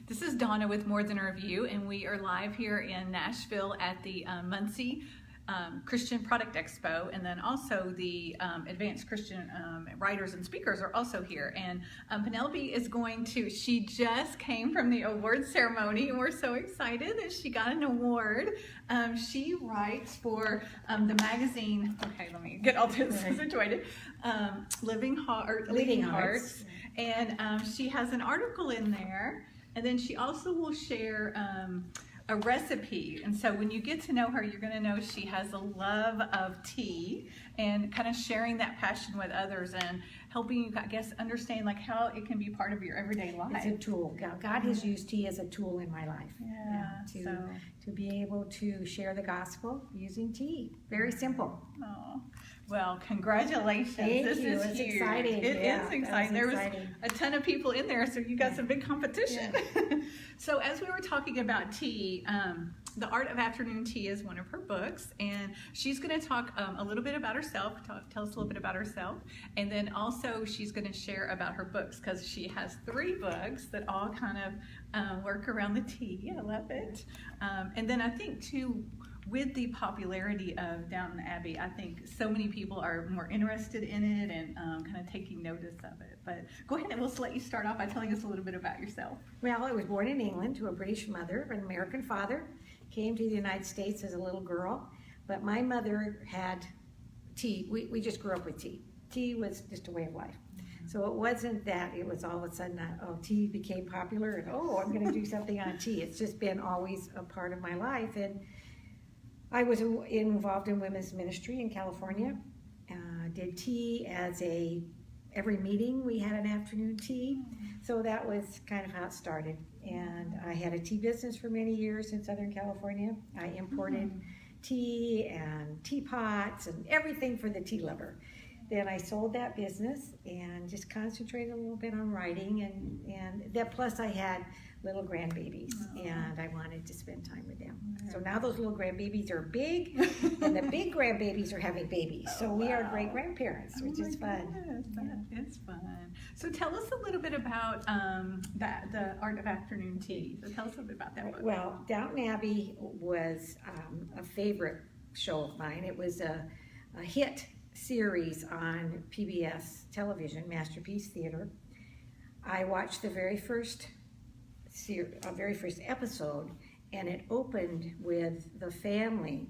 This is Donna with More Than a Review, and we are live here in Nashville at the Muncie Christian Product Expo, and then also the Advanced Christian Writers and Speakers are also here. And Penelope is she just came from the award ceremony, and we're so excited that she got an award. She writes for the magazine, okay, let me get all this situated, Living Hearts, and she has an article in there, and then she also will share a recipe. And so when you get to know her, you're going to know she has a love of tea and kind of sharing that passion with others and helping you, I guess, understand like how it can be part of your everyday life. It's a tool. God has used tea as a tool in my life. To be able to share the gospel using tea. Very simple. Oh, well, congratulations. Thank this you. is It's huge. exciting. It is exciting. There was exciting. a ton of people in there, so you got some big competition. So as we were talking about tea, The Art of Afternoon Tea is one of her books, and she's going to talk a little bit about herself, tell us a little bit about herself, and then also she's going to share about her books, because she has 3 books that all kind of work around the tea. I love it. And then I think too, with the popularity of Downton Abbey, I think so many people are more interested in it and kind of taking notice of it. But go ahead and we'll let you start off by telling us a little bit about yourself. Well, I was born in England to a British mother, an American father. Came to the United States as a little girl, but my mother had tea. We just grew up with tea. Tea was just a way of life. So it wasn't that it was all of a sudden, tea became popular and, I'm going to do something on tea. It's just been always a part of my life. And I was involved in women's ministry in California. Did tea every meeting we had an afternoon tea. So that was kind of how it started. And I had a tea business for many years in Southern California. I imported tea and teapots and everything for the tea lover. Then I sold that business and just concentrated a little bit on writing, and that plus I had little grandbabies, and I wanted to spend time with them. So now those little grandbabies are big, and the big grandbabies are having babies. So we are great grandparents, which is fun. It's fun. So tell us a little bit about the Art of Afternoon Tea. So tell us a little bit about that book. Well, Downton Abbey was a favorite show of mine. It was a hit series on PBS television, Masterpiece Theater. I watched the very first episode, and it opened with the family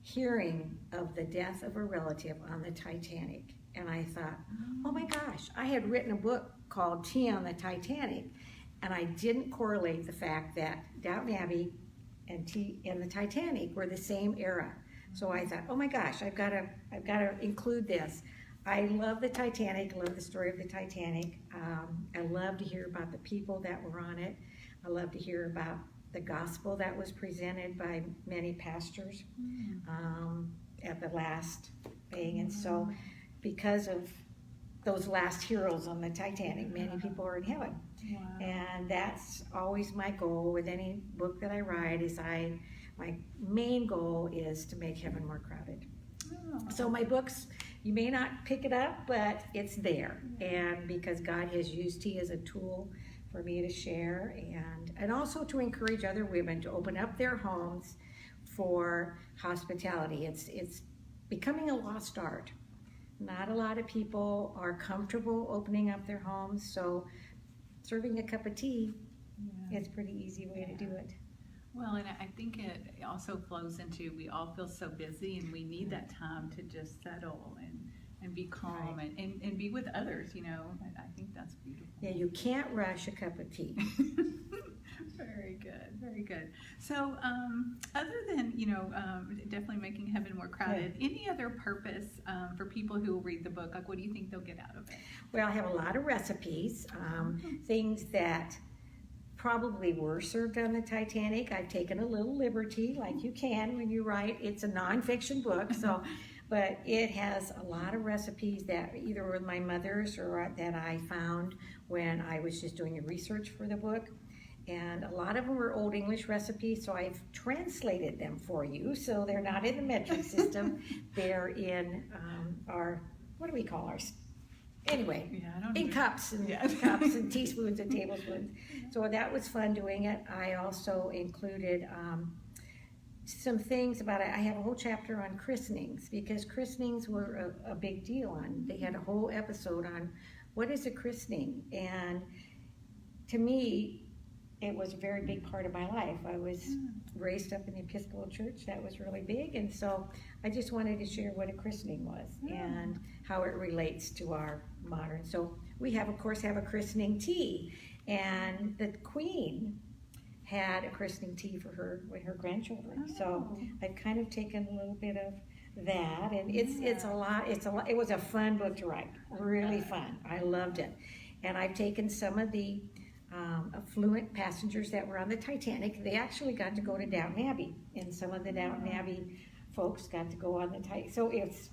hearing of the death of a relative on the Titanic. And I thought, oh my gosh, I had written a book called Tea on the Titanic, and I didn't correlate the fact that Downton Abbey and tea and the Titanic were the same era. So I thought, oh my gosh, I've got to include this. I love the Titanic. I love the story of the Titanic. I love to hear about the people that were on it. I love to hear about the gospel that was presented by many pastors at the last thing. And so because of those last heroes on the Titanic, many people are in heaven. Wow. And that's always my goal with any book that I write. My main goal is to make heaven more crowded. So my books, you may not pick it up, but it's there. And because God has used tea as a tool for me to share, and also to encourage other women to open up their homes for hospitality. It's becoming a lost art. Not a lot of people are comfortable opening up their homes, so serving a cup of tea is a pretty easy way to do it. Well, and I think it also flows into, we all feel so busy, and we need that time to just settle and be calm and be with others, I think that's beautiful. Yeah, you can't rush a cup of tea. Very good, very good. So other than, definitely making heaven more crowded, any other purpose for people who will read the book? Like, what do you think they'll get out of it? Well, I have a lot of recipes, things that probably were served on the Titanic. I've taken a little liberty, like you can when you write. It's a nonfiction book, but it has a lot of recipes that either were my mother's or that I found when I was just doing the research for the book. And a lot of them were Old English recipes, so I've translated them for you. So they're not in the metric system. They're in our anyway, Yeah, I don't in even- cups and Yeah. cups and teaspoons and tablespoons. So that was fun doing it. I also included some things about it. I have a whole chapter on christenings because christenings were a big deal. They had a whole episode on what is a christening, and to me, it was a very big part of my life. I was raised up in the Episcopal Church. That was really big, and so I just wanted to share what a christening was and how it relates to our modern. So we of course have a christening tea, and the Queen had a christening tea for her grandchildren. So I've kind of taken a little bit of that, and it's a lot. It was a fun book to write, really fun. I loved it, and I've taken some of the affluent passengers that were on the Titanic. They actually got to go to Downton Abbey, and some of the Downton Abbey folks got to go on the Titanic. So it's,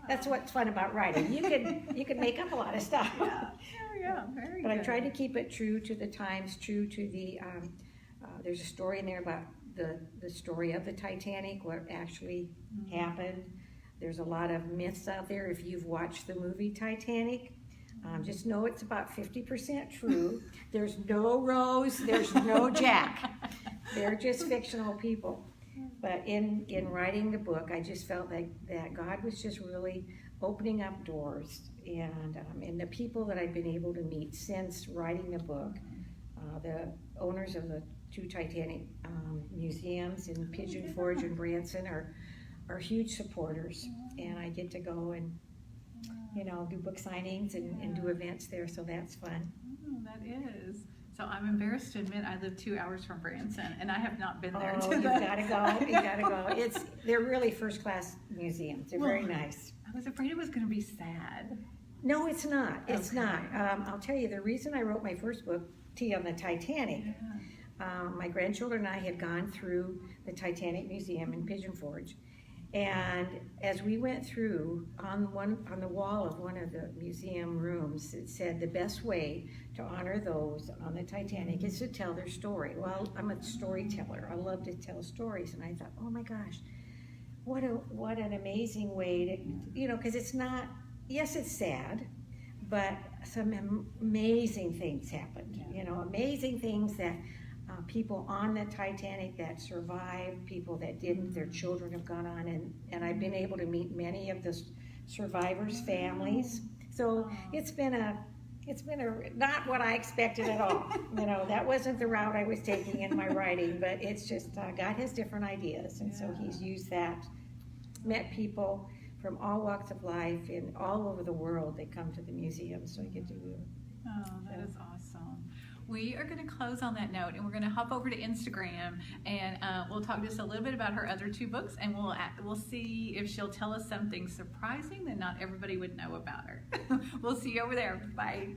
that's what's fun about writing. You can make up a lot of stuff. Very But good. I tried to keep it true to the times, true to the. There's a story in there about the story of the Titanic, what actually happened. There's a lot of myths out there. If you've watched the movie Titanic, just know it's about 50% true. There's no Rose, there's no Jack. They're just fictional people. But in writing the book, I just felt that God was just really opening up doors. And the people that I've been able to meet since writing the book, the owners of the 2 Titanic museums in Pigeon Forge and Branson are huge supporters. And I get to go and do book signings and do events there, so that's fun. Oh, that is. So I'm embarrassed to admit I live 2 hours from Branson, and I have not been there. Oh, you've got to go. You've got to go. They're really first-class museums. They're very nice. I was afraid it was going to be sad. No, it's not. It's Okay. not. I'll tell you, the reason I wrote my first book, Tea on the Titanic, my grandchildren and I had gone through the Titanic Museum in Pigeon Forge. And as we went through, on the wall of one of the museum rooms, it said the best way to honor those on the Titanic is to tell their story. Well, I'm a storyteller. I love to tell stories. And I thought, oh my gosh, what an amazing way to, because it's not, yes, it's sad, but some amazing things happened. Amazing things that people on the Titanic that survived, people that didn't, their children have gone on, and I've been able to meet many of the survivors' families. So it's been not what I expected at all. That wasn't the route I was taking in my writing, but it's just God has different ideas, and so He's used that. Met people from all walks of life and all over the world. They come to the museum, so I get to do it. Oh, that is awesome. We are going to close on that note, and we're going to hop over to Instagram, and we'll talk just a little bit about her other 2 books, and we'll see if she'll tell us something surprising that not everybody would know about her. We'll see you over there. Bye.